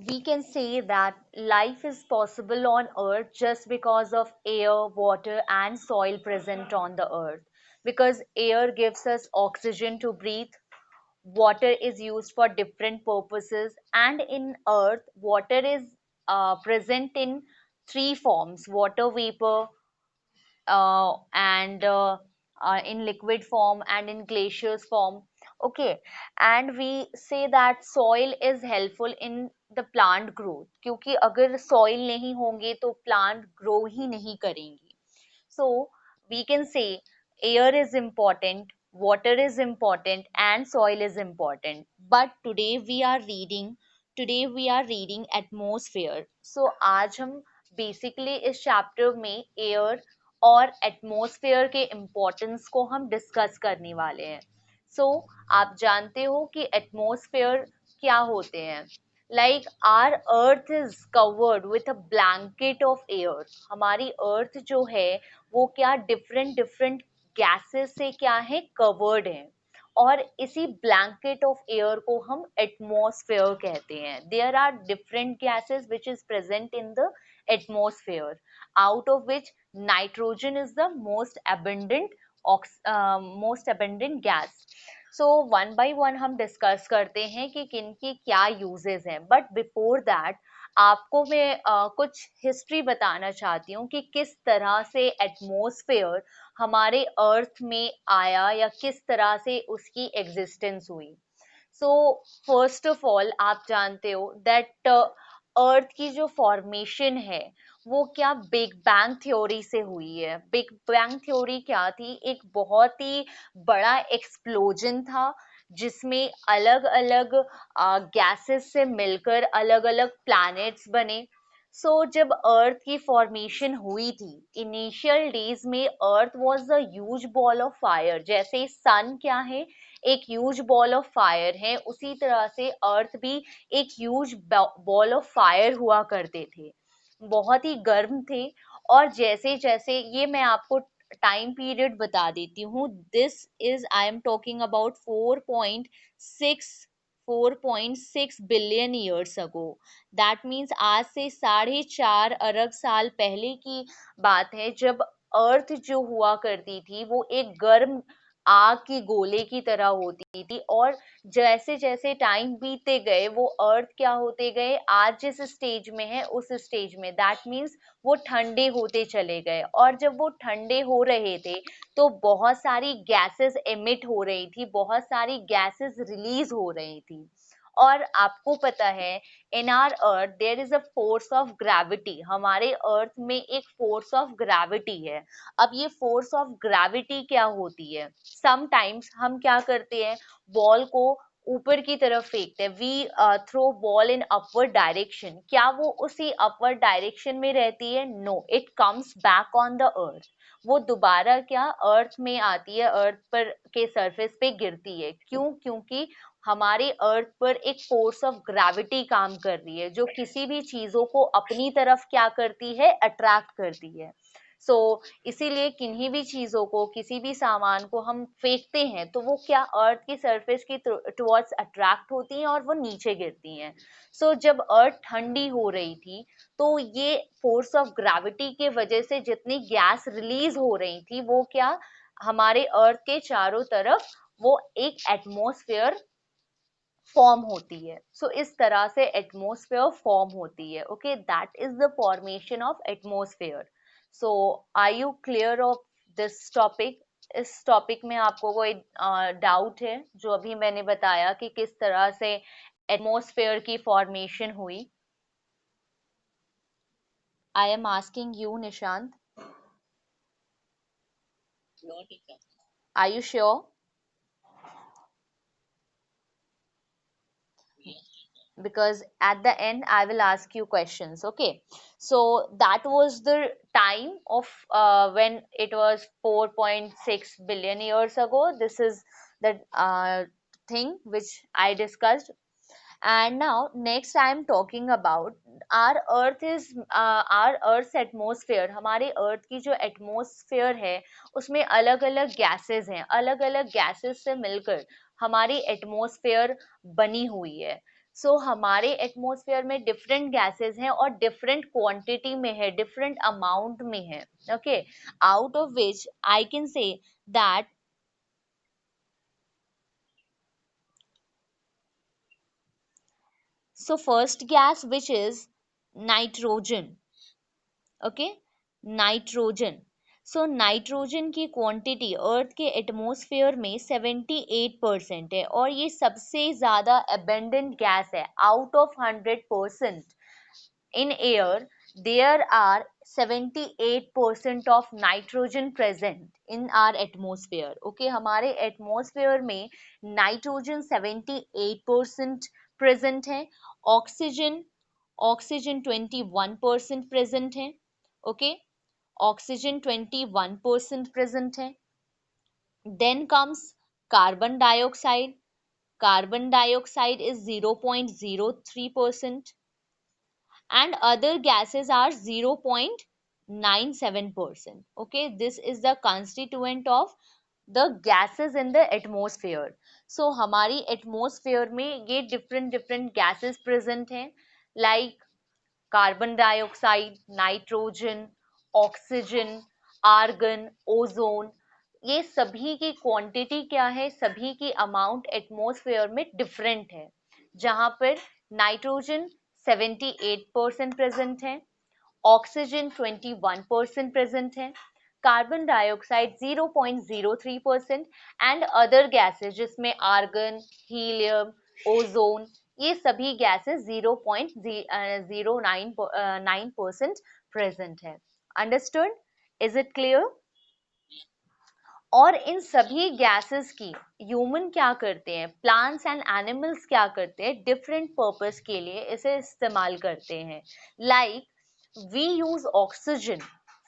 We can say that life is possible on earth just because of air, water and soil present on the earth. Because air gives us oxygen to breathe, water is used for different purposes, and in earth water is present in three forms: water vapor, and in liquid form and in glaciers form. Okay, and we say that soil is helpful in the plant growth, क्योंकि अगर soil नहीं होंगे तो plant grow ही नहीं करेंगे. So we can say air is important, water is important, and soil is important. But today we are reading atmosphere. So आज हम basically इस chapter में air और एटमॉस्फेयर के इम्पोर्टेंस को हम डिस्कस करने वाले हैं. सो आप जानते हो कि एटमॉस्फेयर क्या होते हैं. Like our earth is covered with a blanket of air. हमारी अर्थ जो है वो क्या डिफरेंट डिफरेंट गैसेस से क्या है, कवर्ड है. और इसी ब्लैंकेट ऑफ एयर को हम एटमॉस्फेयर कहते हैं. There are different gases which is present in the atmosphere, out of which nitrogen is the most abundant gas. So one by one हम डिस्कस करते हैं कि किन की क्या यूजेस हैं. बट बिफोर दैट आपको मैं कुछ हिस्ट्री बताना चाहती हूँ कि किस तरह से एटमॉस्फेयर हमारे अर्थ में आया या किस तरह से उसकी एग्जिस्टेंस हुई. सो फर्स्ट ऑफ ऑल आप जानते हो दैट अर्थ की जो फॉर्मेशन है वो क्या बिग बैंग थ्योरी से हुई है. बिग बैंग थ्योरी क्या थी? एक बहुत ही बड़ा एक्सप्लोजन था जिसमें अलग अलग गैसेस से मिलकर अलग अलग प्लैनेट्स बने. सो जब अर्थ की फॉर्मेशन हुई थी, इनिशियल डेज में अर्थ was a huge ball of fire. जैसे सन क्या है, एक ह्यूज बॉल ऑफ फायर है, उसी तरह से अर्थ भी एक ह्यूज बॉल ऑफ फायर हुआ करते थे. बहुत ही गर्म थे. और जैसे जैसे ये मैं आपको टाइम पीरियड बता देती हूँ. This is I am talking about 4.6 billion years ago. That means आज से 4.5 अरब साल पहले की बात है, जब अर्थ जो हुआ करती थी वो एक गर्म आग की गोले की तरह होती थी. और जैसे जैसे टाइम बीतते गए वो अर्थ क्या होते गए, आज जिस स्टेज में है उस स्टेज में. दैट मीन्स वो ठंडे होते चले गए. और जब वो ठंडे हो रहे थे तो बहुत सारी गैसेस एमिट हो रही थी, बहुत सारी गैसेस रिलीज हो रही थी. और आपको पता है in our earth there is a force of gravity. हमारे अर्थ में एक फोर्स ऑफ ग्रेविटी है. अब ये फोर्स ऑफ ग्रेविटी क्या होती है? समटाइम्स हम क्या करते हैं, बॉल को ऊपर की तरफ फेंकते हैं. We throw ball in upward direction. क्या वो उसी अपवर्ड डायरेक्शन में रहती है? No, it comes back on the earth. वो दोबारा क्या अर्थ में आती है, अर्थ पर के सरफेस पे गिरती है. क्यों? क्योंकि हमारे अर्थ पर एक फोर्स ऑफ ग्रेविटी काम कर रही है जो किसी भी चीजों को अपनी तरफ क्या करती है, अट्रैक्ट करती है. सो इसीलिए किन्हीं भी चीजों को, किसी भी सामान को हम फेंकते हैं तो वो क्या अर्थ की सरफेस की टुवर्ड्स अट्रैक्ट होती हैं और वो नीचे गिरती हैं. सो जब अर्थ ठंडी हो रही थी तो ये फोर्स ऑफ ग्रेविटी के वजह से जितनी गैस रिलीज हो रही थी वो क्या, हमारे अर्थ के चारों तरफ वो एक एटमॉस्फेयर फॉर्म होती है. सो इस तरह से एटमॉस्फेयर फॉर्म होती है. Okay, that is the formation of atmosphere. So are you clear of this topic? इस टॉपिक में आपको कोई डाउट है जो अभी मैंने बताया कि किस तरह से एटमॉस्फेयर की फॉर्मेशन हुई? I am asking you Nishant, are you sure? Because at the end I will ask you questions. Okay, so that was the time of when it was 4.6 billion years ago. This is the thing which I discussed. And now next I am talking about our earth's atmosphere. हमारे अर्थ की जो atmosphere है उसमें अलग अलग gases हैं. अलग अलग गैसेस से मिलकर हमारी एटमॉस्फेयर बनी हुई है. सो हमारे एटमॉस्फेयर में डिफरेंट गैसेस हैं और डिफरेंट क्वांटिटी में है, डिफरेंट अमाउंट में है, okay, out of which I can say that so first gas which is nitrogen, okay, nitrogen. So nitrogen की क्वांटिटी अर्थ के एटमॉस्फेयर में 78% है और ये सबसे ज्यादा अबेंडेंट गैस है। Out of 100% in air there are 78% of nitrogen present in our atmosphere, okay, हमारे एटमॉस्फेयर में नाइट्रोजन 78% present है, ऑक्सीजन ऑक्सीजन 21% present है, okay, ऑक्सीजन 21% present है। then comes carbon dioxide, carbon dioxide is 0.03% and other gases are 0.97%, okay, this is the constituent of the gases in the atmosphere। so हमारी atmosphere में ये different different gases present हैं, like carbon dioxide, nitrogen, oxygen, argon, ozone, ये सभी की quantity क्या है, सभी की अमाउंट एटमॉस्फेयर में डिफरेंट है। जहां पर नाइट्रोजन 78% प्रेजेंट है, ऑक्सीजन 21% प्रेजेंट है, carbon dioxide 0.03% and other gases जिसमें आर्गन, हीलियम, ओजोन, ये सभी गैसेस 0.09% प्रेजेंट है। अंडरस्टूड? Is it clear? और इन सभी गैसेस की ह्यूमन क्या करते हैं, प्लांट्स एंड एनिमल्स क्या करते हैं, डिफरेंट पर्पस के लिए इसे इस्तेमाल करते हैं। Like we use oxygen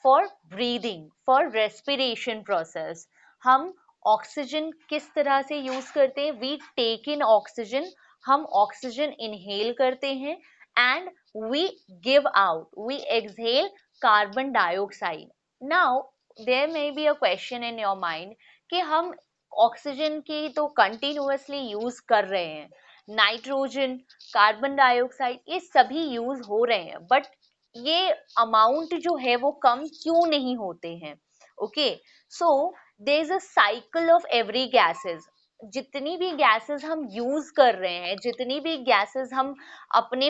for breathing, for respiration process। हम ऑक्सीजन किस तरह से यूज करते हैं, we take in oxygen, हम ऑक्सीजन इनहेल करते हैं and we give out, we exhale carbon dioxide। now there may be a question in your mind कि हम ऑक्सीजन की तो कंटिन्यूअसली यूज कर रहे हैं, नाइट्रोजन, कार्बन डाइऑक्साइड, ये सभी यूज हो रहे हैं, बट ये अमाउंट जो है वो कम क्यों नहीं होते हैं? Okay, so there is a cycle of every gases. जितनी भी गैसेस हम यूज कर रहे हैं, जितनी भी गैसेस हम अपने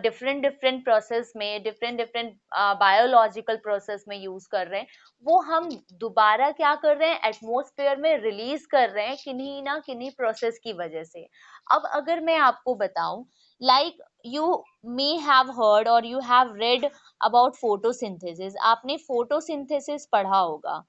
डिफरेंट डिफरेंट प्रोसेस में, डिफरेंट डिफरेंट बायोलॉजिकल प्रोसेस में यूज कर रहे हैं, वो हम दोबारा क्या कर रहे हैं, एटमॉस्फेयर में रिलीज कर रहे हैं किन्हीं ना किन्हीं प्रोसेस की वजह से। अब अगर मैं आपको बताऊं, like you may have heard or you have read about photosynthesis, आपने photosynthesis पढ़ा होगा,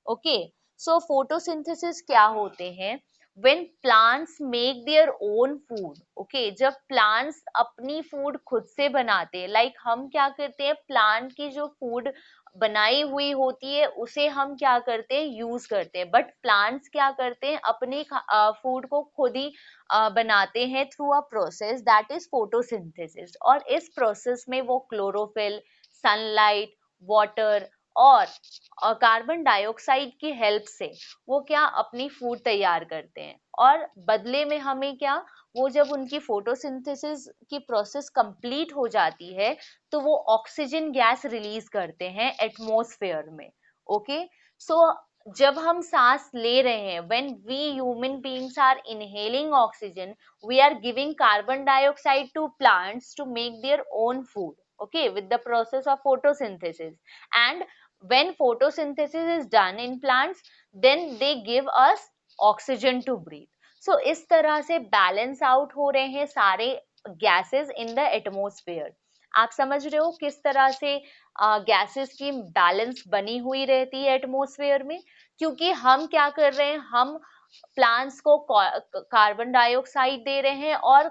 ओके। सो फोटोसिंथेसिस क्या होते हैं, when plants make their own food, okay, जब प्लांट्स अपनी फूड खुद से बनाते हैं, लाइक हम क्या करते हैं, प्लांट की जो फूड बनाई हुई होती है उसे हम क्या करते हैं, यूज करते हैं, बट प्लांट्स क्या करते हैं, अपने फूड को खुद ही बनाते हैं through a process that is photosynthesis. और इस प्रोसेस में वो क्लोरोफिल, सनलाइट, वाटर और कार्बन डाइऑक्साइड की हेल्प से वो क्या अपनी फूड तैयार करते हैं, और बदले में हमें क्या, वो जब उनकी फोटोसिंथेसिस की प्रोसेस कंप्लीट हो जाती है तो वो ऑक्सीजन गैस रिलीज करते हैं एटमॉस्फेयर में, ओके। सो जब हम सांस ले रहे हैं, when we human beings are inhaling oxygen, we are giving carbon dioxide to plants to make their own food, okay, with the process of photosynthesis। and when photosynthesis is done in plants, then they give us oxygen to breathe। so इस तरह से balance out हो रहे हैं सारे gases in the atmosphere. आप समझ रहे हो किस तरह से गैसेस की बैलेंस बनी हुई रहती है एटमॉस्फेयर में, क्योंकि हम क्या कर रहे हैं, हम प्लांट्स को कार्बन डाइऑक्साइड दे रहे हैं और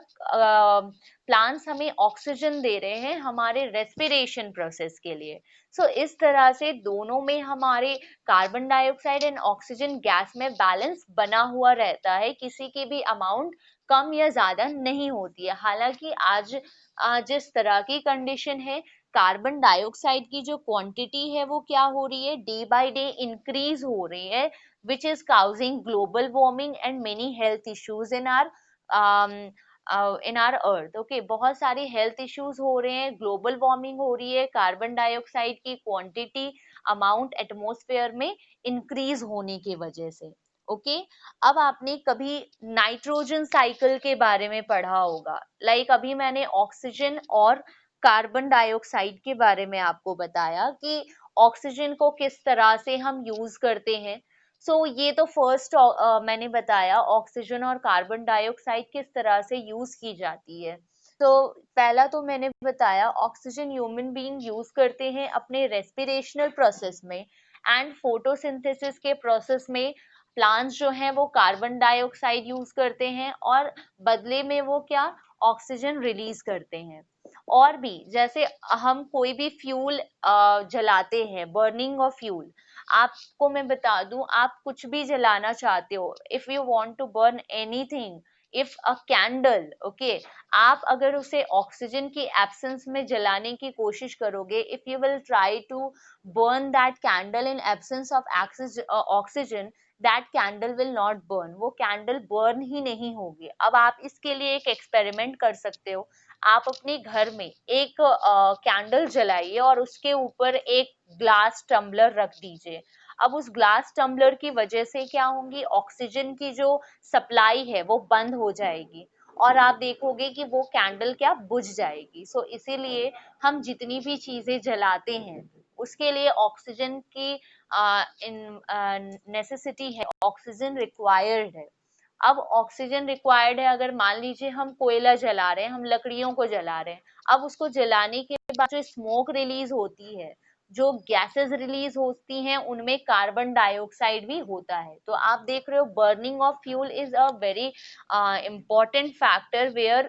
प्लांट्स हमें ऑक्सीजन दे रहे हैं हमारे रेस्पिरेशन प्रोसेस के लिए। सो इस तरह से दोनों में हमारे carbon dioxide and oxygen gas में बैलेंस बना हुआ रहता है, किसी की भी अमाउंट कम या ज्यादा नहीं होती है। हालांकि आज जिस तरह की कंडीशन है, कार्बन डाइऑक्साइड की जो क्वांटिटी है वो क्या हो रही है, डे बाय डे इंक्रीज हो रही है, which is causing global warming and many health issues in our in our earth. Okay, बहुत सारे हेल्थ इश्यूज हो रहे हैं, ग्लोबल वार्मिंग हो रही है, कार्बन डाइऑक्साइड की क्वांटिटी अमाउंट एटमॉस्फेयर में इंक्रीज होने की वजह से। ओके, अब आपने कभी नाइट्रोजन साइकिल के बारे में पढ़ा होगा। लाइक अभी मैंने ऑक्सीजन और कार्बन डाइऑक्साइड के बारे में आपको बताया कि ऑक्सीजन को किस तरह से हम यूज करते हैं। ये तो फर्स्ट मैंने बताया ऑक्सीजन और कार्बन डाइऑक्साइड किस तरह से यूज की जाती है। तो पहला तो मैंने बताया ऑक्सीजन ह्यूमन बीइंग यूज करते हैं अपने रेस्पिरेशनल प्रोसेस में, एंड फोटोसिंथेसिस के प्रोसेस में प्लांट्स जो हैं वो कार्बन डाइऑक्साइड यूज करते हैं और बदले में वो क्या, ऑक्सीजन रिलीज करते हैं। और भी जैसे हम कोई भी फ्यूल जलाते हैं, बर्निंग ऑफ फ्यूल, आपको मैं बता दूं, आप कुछ भी जलाना चाहते हो, if you want to burn anything, if a candle, okay, आप अगर उसे ऑक्सीजन की एब्सेंस में जलाने की कोशिश करोगे, if you will try to burn that candle in absence of oxygen, that candle will not burn, वो कैंडल बर्न ही नहीं होगी। अब आप इसके लिए एक एक्सपेरिमेंट कर सकते हो। आप अपने घर में एक कैंडल जलाइए और उसके ऊपर एक ग्लास टम्बलर रख दीजिए। अब उस ग्लास टम्बलर की वजह से क्या होंगी, ऑक्सीजन की जो सप्लाई है वो बंद हो जाएगी और आप देखोगे कि वो कैंडल क्या, बुझ जाएगी। इसीलिए हम जितनी भी चीजें जलाते हैं उसके लिए ऑक्सीजन की नेसेसिटी है, ऑक्सीजन रिक्वायर्ड है। अब ऑक्सीजन रिक्वायर्ड है, अगर मान लीजिए हम कोयला जला रहे हैं, हम लकड़ियों को जला रहे हैं, अब उसको जलाने के बाद जो स्मोक रिलीज होती है, जो गैसेस रिलीज होती हैं, उनमें कार्बन डाइऑक्साइड भी होता है। तो आप देख रहे हो burning of fuel is a very important factor where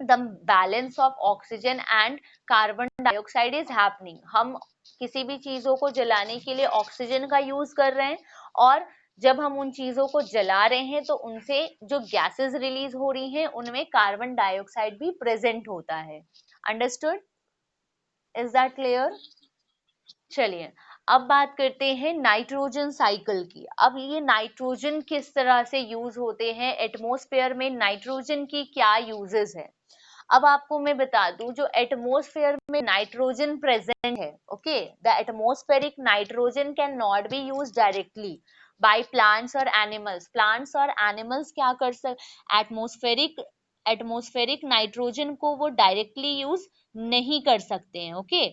the balance of oxygen and carbon dioxide is happening। हम किसी भी चीजों को जलाने के लिए ऑक्सीजन का यूज कर रहे हैं, और जब हम उन चीजों को जला रहे हैं तो उनसे जो गैसेस रिलीज हो रही हैं उनमें कार्बन डाइऑक्साइड भी प्रेजेंट होता है। अंडरस्टूड? Is that clear? चलिए, अब बात करते हैं नाइट्रोजन साइकिल की। अब ये नाइट्रोजन किस तरह से यूज होते हैं एटमॉस्फेयर में, नाइट्रोजन की क्या यूजेस है। अब आपको मैं बता दूं, जो एटमॉस्फेयर में नाइट्रोजन प्रेजेंट है, okay, the atmospheric nitrogen can not be use directly by plants और एनिमल्स। प्लांट्स और एनिमल्स क्या कर एटमॉस्फेरिक एटमॉस्फेरिक नाइट्रोजन को वो डायरेक्टली यूज नहीं कर सकते हैं। Okay,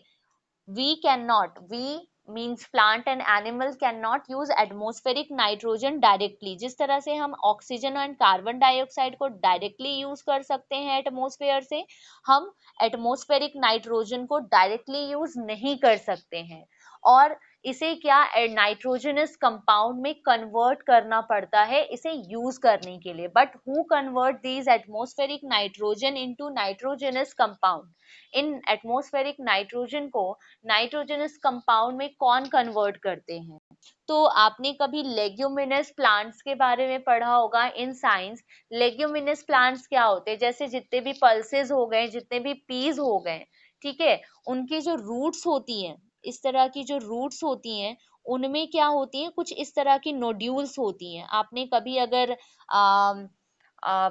we means plant and animal cannot use atmospheric nitrogen directly। जिस तरह से हम ऑक्सीजन और कार्बन डाइऑक्साइड को डायरेक्टली यूज कर सकते हैं एटमॉस्फेयर से, हम एटमॉस्फेरिक नाइट्रोजन को डायरेक्टली यूज नहीं कर सकते हैं, और इसे क्या, नाइट्रोजनस कंपाउंड में कन्वर्ट करना पड़ता है इसे यूज करने के लिए। But who convert these atmospheric nitrogen into nitrogenous compound, in atmospheric nitrogen को नाइट्रोजनस कंपाउंड में कौन कन्वर्ट करते हैं। तो आपने कभी लेग्यूमिनस प्लांट्स के बारे में पढ़ा होगा इन साइंस। लेग्यूमिनस प्लांट्स क्या होते हैं, जैसे जितने भी पल्सेस हो गए, जितने भी पीज हो गए, ठीक है, उनकी जो रूट्स होती हैं, इस तरह की जो रूट्स होती हैं, उनमें क्या होती हैं, कुछ इस तरह की नोड्यूल्स होती हैं। आपने कभी अगर आ,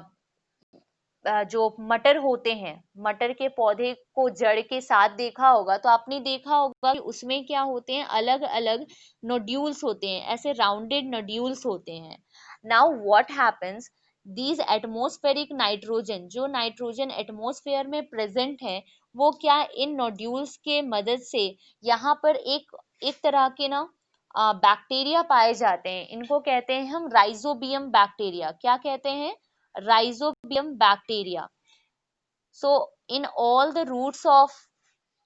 जो मटर होते हैं, मटर के पौधे को जड़ के साथ देखा होगा, तो आपने देखा होगा कि उसमें क्या होते हैं, अलग अलग नोड्यूल्स होते हैं, ऐसे राउंडेड नोड्यूल्स होते हैं। Now what happens, these atmospheric nitrogen, जो नाइट्रोजन एटमॉस्फेयर में प्रेजेंट है, वो क्या, इन नोड्यूल्स के मदद से यहाँ पर एक तरह के ना बैक्टीरिया पाए जाते हैं। इनको कहते हैं हम राइजोबियम बैक्टीरिया। क्या कहते हैं? Rhizobium bacteria। So in all the roots of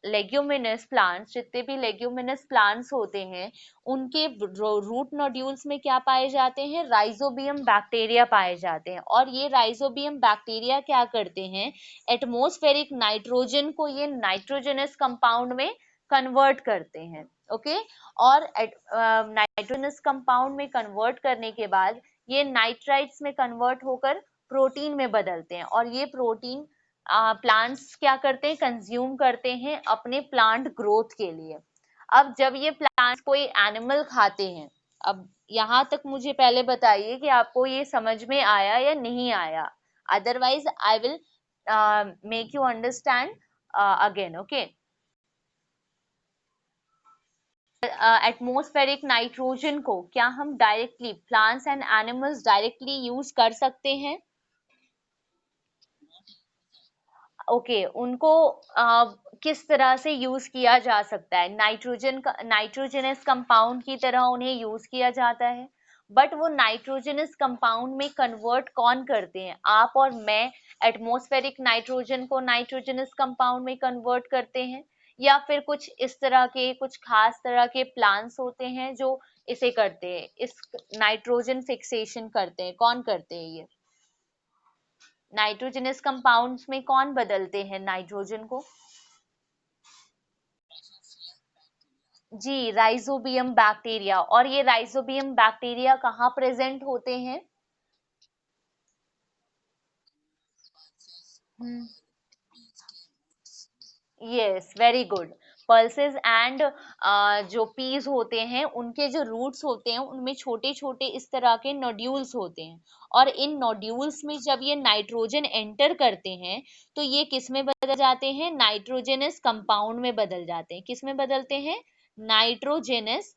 leguminous plants, जितने भी लेग्यूमिनस प्लांट्स होते हैं, उनके रूट नोड्यूल्स में क्या पाए जाते हैं, राइजोबियम बैक्टीरिया पाए जाते हैं। और ये राइजोबियम बैक्टीरिया क्या करते हैं, एटमॉस्फेरिक नाइट्रोजन को ये नाइट्रोजनस कंपाउंड में कन्वर्ट करते हैं। ओके, और नाइट्रोजनस कंपाउंड में कन्वर्ट करने के बाद ये नाइट्राइट्स में कन्वर्ट होकर प्रोटीन में बदलते हैं, और ये प्रोटीन प्लांट्स क्या करते हैं, कंज्यूम करते हैं अपने प्लांट ग्रोथ के लिए। अब जब ये प्लांट्स कोई एनिमल खाते हैं, अब यहाँ तक मुझे पहले बताइए कि आपको ये समझ में आया या नहीं आया। otherwise I will make you understand again. Okay. Atmospheric nitrogen को क्या हम directly plants and animals directly use कर सकते हैं? ओके, उनको किस तरह से यूज किया जा सकता है? नाइट्रोजनस कंपाउंड की तरह उन्हें यूज किया जाता है, बट वो नाइट्रोजनस कंपाउंड में कन्वर्ट कौन करते हैं? आप और मैं एटमॉस्फेरिक नाइट्रोजन को नाइट्रोजनस कंपाउंड में कन्वर्ट करते हैं, या फिर कुछ इस तरह के कुछ खास तरह के प्लांट्स होते हैं जो इसे करते हैं, इस नाइट्रोजन फिक्सेशन करते हैं? कौन करते हैं ये? नाइट्रोजनस कंपाउंड्स में कौन बदलते हैं नाइट्रोजन को? जी, राइजोबियम बैक्टीरिया। और ये राइजोबियम बैक्टीरिया कहाँ प्रेजेंट होते हैं? Yes, very good. Pulses and जो पीस होते हैं उनके जो रूट्स होते हैं उनमें छोटे छोटे इस तरह के नोड्यूल्स होते हैं, और इन नोड्यूल्स में जब ये नाइट्रोजन एंटर करते हैं तो ये किस में बदल जाते हैं? नाइट्रोजनस कंपाउंड में बदल जाते हैं। किस में बदलते हैं? नाइट्रोजनस,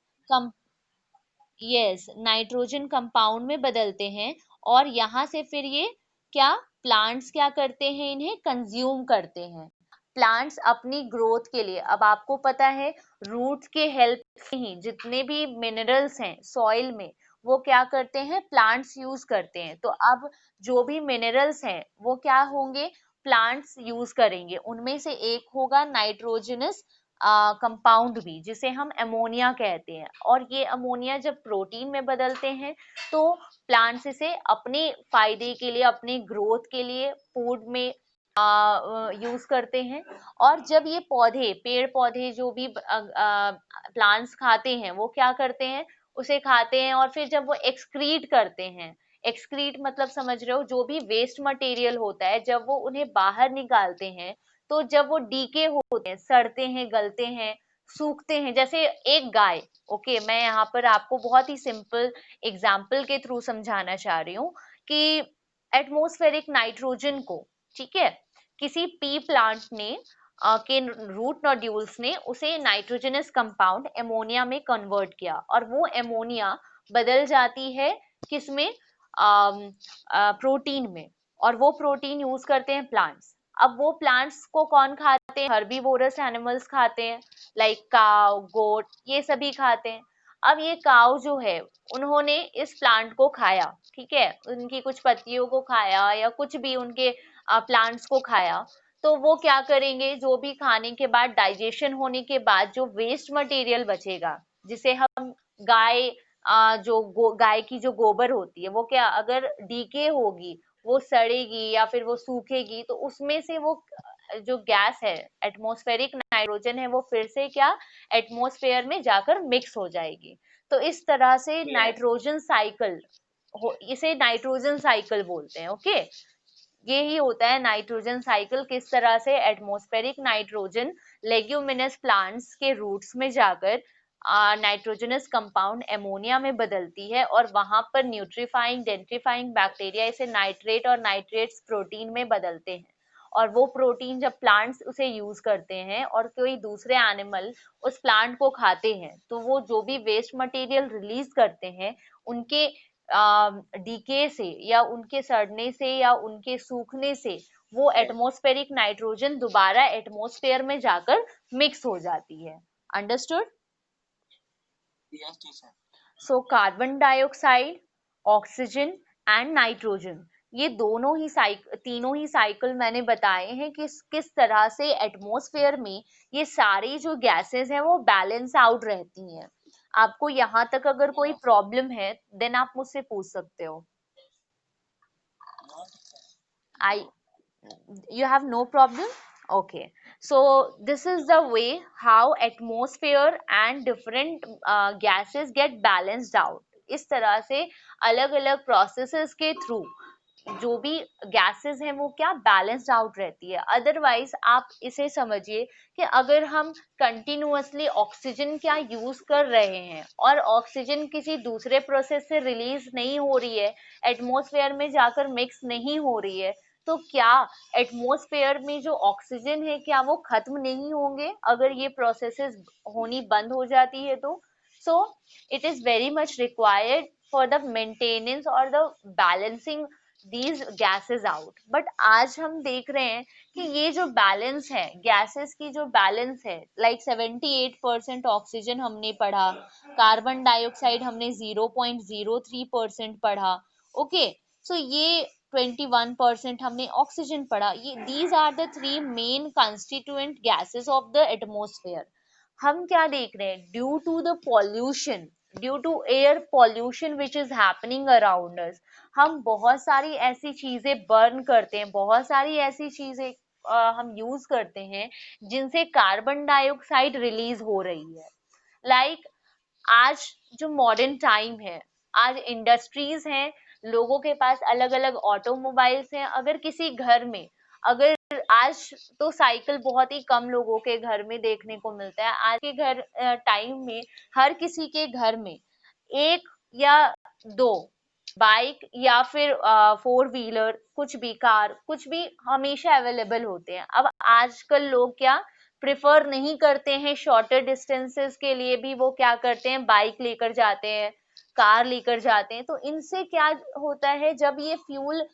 यस, नाइट्रोजन कंपाउंड में बदलते हैं। और यहाँ से फिर ये क्या, प्लांट्स क्या करते हैं? इन्हें कंज्यूम करते हैं। प्लांट्स अपनी ग्रोथ के लिए, अब आपको पता है रूट्स के हेल्प से ही जितने भी मिनरल्स हैं सॉइल में वो क्या करते हैं? प्लांट्स यूज करते हैं। तो अब जो भी मिनरल्स हैं वो क्या होंगे? प्लांट्स यूज करेंगे। उनमें से एक होगा नाइट्रोजनस कंपाउंड भी, जिसे हम अमोनिया कहते हैं। और ये अमोनिया जब प्रोटीन में बदलते हैं तो प्लांट्स इसे अपने फायदे के लिए, अपने ग्रोथ के लिए फूड में यूज करते हैं। और जब ये पौधे, पेड़ पौधे जो भी प्लांट्स खाते हैं वो क्या करते हैं? उसे खाते हैं, और फिर जब वो एक्सक्रीट करते हैं, एक्सक्रीट मतलब समझ रहे हो, जो भी वेस्ट मटेरियल होता है जब वो उन्हें बाहर निकालते हैं तो जब वो डीके होते हैं, सड़ते हैं, गलते हैं, सूखते हैं, जैसे एक गाय, ओके, मैं यहाँ पर आपको बहुत ही सिंपल एग्जाम्पल के थ्रू समझाना चाह रही हूँ कि एटमॉस्फेरिक नाइट्रोजन को, ठीक है, किसी पी प्लांट ने के रूट नोड्यूल्स ने उसे नाइट्रोजनस कंपाउंड एमोनिया में कन्वर्ट किया, और वो एमोनिया बदल जाती है किसमें? प्रोटीन में। और वो प्रोटीन यूज करते हैं प्लांट्स। अब वो प्लांट्स को कौन खाते हैं? हर्बीवोरस एनिमल्स खाते हैं, लाइक काव, गोट, ये सभी खाते हैं। अब ये काव जो है उन्होंने इस प्लांट को खाया, ठीक है, उनकी कुछ पत्तियों को खाया या कुछ भी उनके प्लांट्स को खाया, तो वो क्या करेंगे? जो भी खाने के बाद, डाइजेशन होने के बाद जो वेस्ट मटेरियल बचेगा, जिसे हम गाय गाय की जो गोबर होती है वो क्या, अगर डीके होगी, वो सड़ेगी या फिर वो सूखेगी, तो उसमें से वो जो गैस है, एटमॉस्फेरिक नाइट्रोजन है, वो फिर से क्या, एटमॉस्फेयर में जाकर मिक्स हो जाएगी। तो इस तरह से नाइट्रोजन साइकिल इसे नाइट्रोजन साइकिल बोलते हैं। ओके, यही होता है नाइट्रोजन साइकिल। किस तरह से एटमॉस्फेरिक नाइट्रोजन लेग्यूमिनस प्लांट्स के रूट्स में जाकर नाइट्रोजनस कंपाउंड एमोनिया में बदलती है, और वहां पर न्यूट्रीफाइंग डेंट्रीफाइंग बैक्टीरिया इसे नाइट्रेट और नाइट्रेट्स प्रोटीन में बदलते हैं। और वो प्रोटीन जब प्लांट्स उसे यूज करते हैं और कोई दूसरे एनिमल उस प्लांट को खाते हैं, तो वो जो भी वेस्ट मटेरियल रिलीज करते हैं उनके डीके से या उनके सड़ने से या उनके सूखने से वो एटमॉस्फेरिक नाइट्रोजन दोबारा एटमॉस्फेयर में जाकर मिक्स हो जाती है। Understood? So carbon dioxide, oxygen and nitrogen, ये दोनों ही तीनों ही साइकिल मैंने बताए हैं कि किस तरह से एटमॉस्फेयर में ये सारी जो गैसेस हैं वो बैलेंस आउट रहती हैं। आपको यहाँ तक अगर कोई प्रॉब्लम है देन आप मुझसे पूछ सकते हो। I You have no problem? Okay, so this is the way how atmosphere and different gases get balanced out. इस तरह से अलग अलग processes के through जो भी गैसेस हैं वो क्या, बैलेंस्ड आउट रहती है। अदरवाइज आप इसे समझिए कि अगर हम कंटिन्यूअसली ऑक्सीजन क्या यूज कर रहे हैं और ऑक्सीजन किसी दूसरे प्रोसेस से रिलीज नहीं हो रही है, एटमॉस्फेयर में जाकर मिक्स नहीं हो रही है, तो क्या एटमॉस्फेयर में जो ऑक्सीजन है क्या वो खत्म नहीं होंगे अगर ये प्रोसेसेस होनी बंद हो जाती है तो? So it is very much required for the maintenance और the balancing these gases out. But आज हम देख रहे हैं कि ये जो बैलेंस है गैसेस की, जो बैलेंस है, लाइक 78% ऑक्सीजन हमने पढ़ा, कार्बन डाइऑक्साइड हमने 0.03% पढ़ा, ओके। सो ये 21% हमने ऑक्सीजन पढ़ा। ये these are the three main constituent gases of the atmosphere. हम क्या देख रहे हैं, due to the pollution, due to air pollution which is happening around us, हम बहुत सारी ऐसी चीजें बर्न करते हैं, बहुत सारी ऐसी चीजें हम यूज करते हैं जिनसे कार्बन डाइऑक्साइड रिलीज हो रही है। लाइक आज जो मॉडर्न टाइम है, आज इंडस्ट्रीज हैं, लोगों के पास अलग अलग ऑटोमोबाइल्स हैं। अगर किसी घर में, अगर आज तो साइकिल बहुत ही कम लोगों के घर में देखने को मिलता है, आज के घर टाइम में हर किसी के घर में एक या दो बाइक या फिर फोर व्हीलर, कुछ भी कार, कुछ भी हमेशा अवेलेबल होते हैं। अब आजकल लोग क्या प्रेफर नहीं करते हैं, शॉर्टर डिस्टेंसेस के लिए भी वो क्या करते हैं, बाइक लेकर जाते हैं, कार लेकर जाते हैं। तो इनसे क्या होता है, जब ये फ्यूल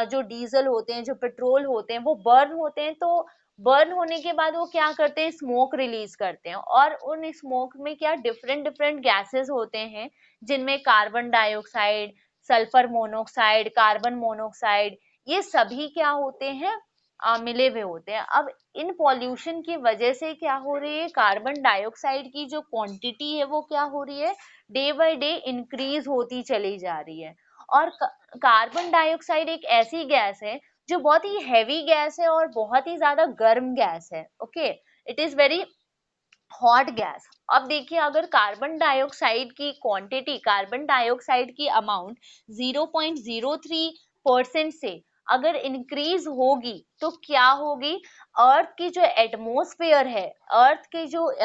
जो डीजल होते हैं, जो पेट्रोल होते हैं, वो बर्न होते हैं, तो बर्न होने के बाद वो क्या करते हैं, स्मोक रिलीज करते हैं। और उन स्मोक में क्या डिफरेंट डिफरेंट गैसेस होते हैं, जिनमें carbon dioxide, sulphur monoxide, carbon monoxide, ये सभी क्या होते हैं, मिले हुए होते हैं। अब इन पॉल्यूशन की वजह से क्या हो रही है, कार्बन डाइऑक्साइड की जो क्वांटिटी है वो क्या हो रही है, डे बाय डे इंक्रीज होती चली जा रही है। और कार्बन डाइऑक्साइड एक ऐसी गैस है जो बहुत ही हैवी गैस है और बहुत ही ज्यादा गर्म गैस है, okay. It is very hot gas. अब देखिए, अगर कार्बन डाइऑक्साइड की क्वांटिटी, कार्बन डाइऑक्साइड की अमाउंट 0.03% से अगर इंक्रीज होगी तो क्या होगी, अर्थ की जो एटमॉस्फेयर है, अर्थ की जो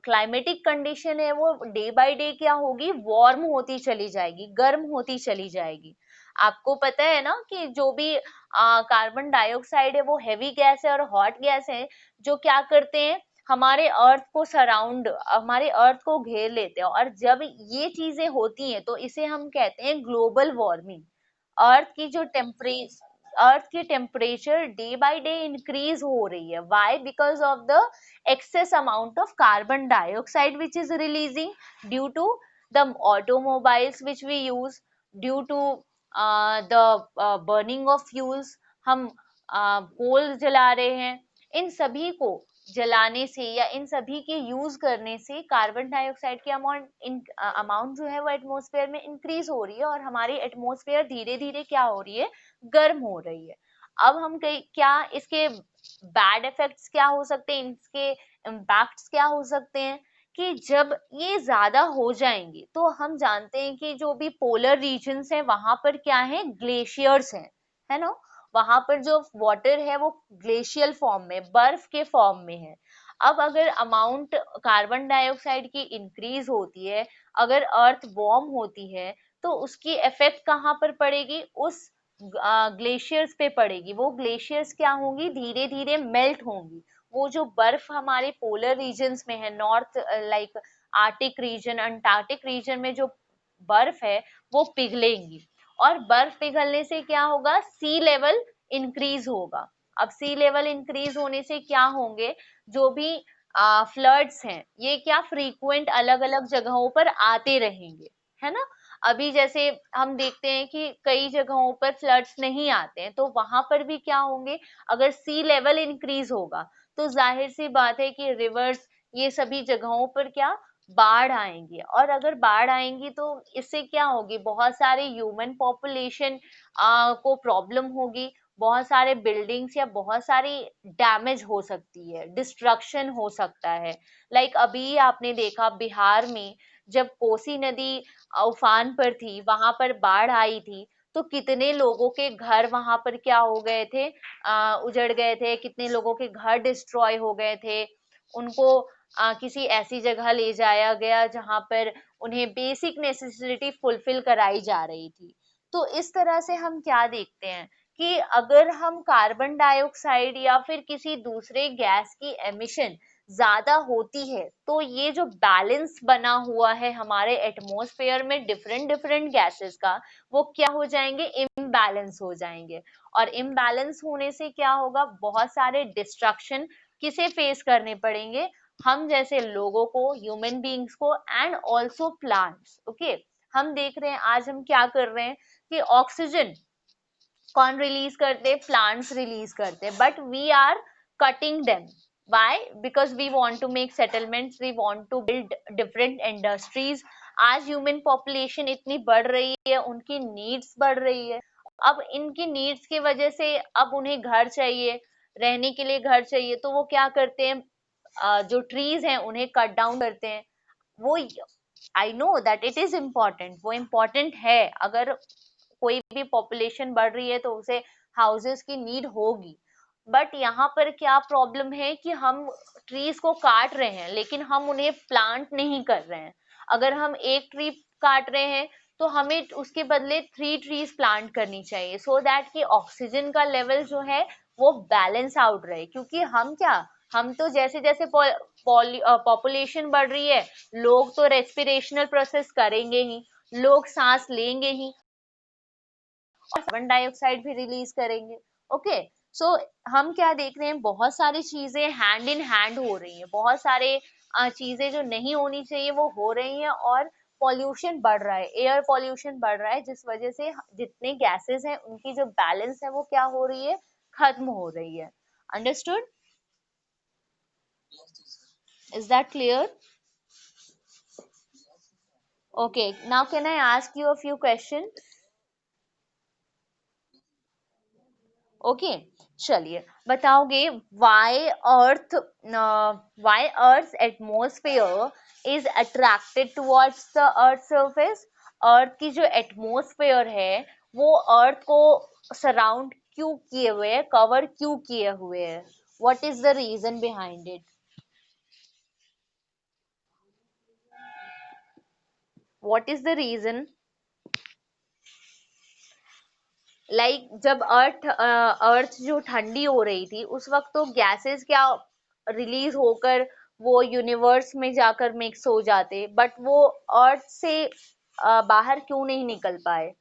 क्लाइमेटिक कंडीशन है, वो डे बाय डे क्या होगी, वार्म होती चली जाएगी, गर्म होती चली जाएगी। आपको पता है ना कि जो भी कार्बन डाइऑक्साइड है वो हैवी गैस है और हॉट गैस है, जो क्या करते हैं, हमारे अर्थ को सराउंड, हमारे अर्थ को घेर लेते हैं। और जब ये चीजें होती हैं तो इसे हम कहते हैं ग्लोबल वार्मिंग। अर्थ की जो अर्थ की temperature day by day increase हो रही है। Why? Because of the excess amount of carbon dioxide which is releasing due to the automobiles which we use, due to the burning of fuels. हम coal जला रहे हैं, इन सभी को जलाने से या इन सभी के यूज करने से कार्बन डाइऑक्साइड की अमाउंट जो है वो एटमॉस्फेयर में इंक्रीज हो रही है और हमारी एटमॉस्फेयर धीरे धीरे क्या हो रही है, गर्म हो रही है। अब हम क्या इसके बैड इफेक्ट्स क्या हो सकते हैं, इसके इम्पैक्ट्स क्या हो सकते हैं, कि जब ये ज्यादा हो जाएंगे तो हम जानते हैं कि जो भी पोलर रीजन्स है वहां पर क्या है, ग्लेशियर्स हैं, है ना। वहां पर जो वाटर है वो ग्लेशियल फॉर्म में, बर्फ के फॉर्म में है। अब अगर अमाउंट कार्बन डाइऑक्साइड की इंक्रीज होती है, अगर अर्थ वार्म होती है, तो उसकी इफेक्ट कहाँ पर पड़ेगी, उस ग्लेशियर्स पे पड़ेगी। वो ग्लेशियर्स क्या होंगी, धीरे धीरे मेल्ट होंगी। वो जो बर्फ हमारे पोलर रीजन्स में है, north like arctic region, antarctic region में जो बर्फ है वो पिघलेंगी। और बर्फ पिघलने से क्या होगा, सी लेवल इंक्रीज होगा। अब सी लेवल इंक्रीज होने से क्या होंगे, जो भी फ्लड्स हैं ये क्या फ्रीक्वेंट अलग अलग जगहों पर आते रहेंगे, है ना। अभी जैसे हम देखते हैं कि कई जगहों पर फ्लड्स नहीं आते हैं, तो वहां पर भी क्या होंगे, अगर सी लेवल इंक्रीज होगा तो जाहिर सी बात है कि रिवर्स, ये सभी जगहों पर क्या बाढ़ आएंगी। और अगर बाढ़ आएंगी तो इससे क्या होगी, बहुत सारे ह्यूमन पॉपुलेशन को प्रॉब्लम होगी, बहुत सारे बिल्डिंग्स या बहुत सारी डैमेज हो सकती है, डिस्ट्रक्शन हो सकता है। लाइक अभी आपने देखा बिहार में जब कोसी नदी उफान पर थी, वहां पर बाढ़ आई थी, तो कितने लोगों के घर वहां पर क्या हो गए थे, उजड़ गए थे, कितने लोगों के घर डिस्ट्रॉय हो गए थे। उनको किसी ऐसी जगह ले जाया गया जहां पर उन्हें बेसिक नेसेसिटी फुलफिल कराई जा रही थी। तो इस तरह से हम क्या देखते हैं कि अगर हम कार्बन डाइऑक्साइड या फिर किसी दूसरे गैस की एमिशन ज्यादा होती है तो ये जो बैलेंस बना हुआ है हमारे एटमॉस्फेयर में डिफरेंट डिफरेंट गैसेस का, वो क्या हो जाएंगे, इम्बैलेंस हो जाएंगे। और इम्बैलेंस होने से क्या होगा, बहुत सारे डिस्ट्रक्शन किसे फेस करने पड़ेंगे, हम जैसे लोगों को, ह्यूमन बीइंग्स को, एंड ऑल्सो प्लांट्स। ओके, हम देख रहे हैं आज हम क्या कर रहे हैं कि ऑक्सीजन कौन रिलीज करते हैं, प्लांट्स रिलीज करते हैं, but we are cutting them. why? because we want to make settlements, we want to build different industries। आज ह्यूमन पॉपुलेशन इतनी बढ़ रही है, उनकी नीड्स बढ़ रही है। अब इनकी नीड्स की वजह से अब उन्हें घर चाहिए, रहने के लिए घर चाहिए, तो वो क्या करते हैं, जो ट्रीज हैं उन्हें कट डाउन करते हैं। वो, I know that it is important, वो इम्पोर्टेंट है, अगर कोई भी पॉपुलेशन बढ़ रही है तो उसे हाउसेस की नीड होगी। बट यहाँ पर क्या प्रॉब्लम है कि हम ट्रीज को काट रहे हैं लेकिन हम उन्हें प्लांट नहीं कर रहे हैं। अगर हम एक ट्री काट रहे हैं तो हमें उसके बदले 3 ट्रीज प्लांट करनी चाहिए, सो दैट कि ऑक्सीजन का लेवल जो है वो बैलेंस आउट रहे। क्योंकि हम क्या, हम तो जैसे जैसे पॉपुलेशन बढ़ रही है, लोग तो रेस्पिरेशनल प्रोसेस करेंगे ही, लोग सांस लेंगे ही, कार्बन डाइऑक्साइड भी रिलीज करेंगे। ओके, सो हम क्या देख रहे हैं, बहुत सारी चीजें हैंड इन हैंड हो रही हैं, बहुत सारे चीजें जो नहीं होनी चाहिए वो हो रही हैं, और पॉल्यूशन बढ़ रहा है, एयर पॉल्यूशन बढ़ रहा है, जिस वजह से जितने गैसेस हैं उनकी जो बैलेंस है वो क्या हो रही है, खत्म हो रही है। Understood? Is that clear? Okay, now can I ask you a few question? Okay, चलिए बताओगे, why earth atmosphere is attracted towards the earth surface? Earth की जो एटमोस्फेयर है वो अर्थ को सराउंड क्यों किए हुए है, कवर क्यों किए हुए है? What is the reason behind it? What is the reason? Like जब अर्थ जो ठंडी हो रही थी उस वक्त तो गैसेस क्या रिलीज होकर वो यूनिवर्स में जाकर मिक्स हो जाते, बट वो अर्थ से बाहर क्यों नहीं निकल पाए?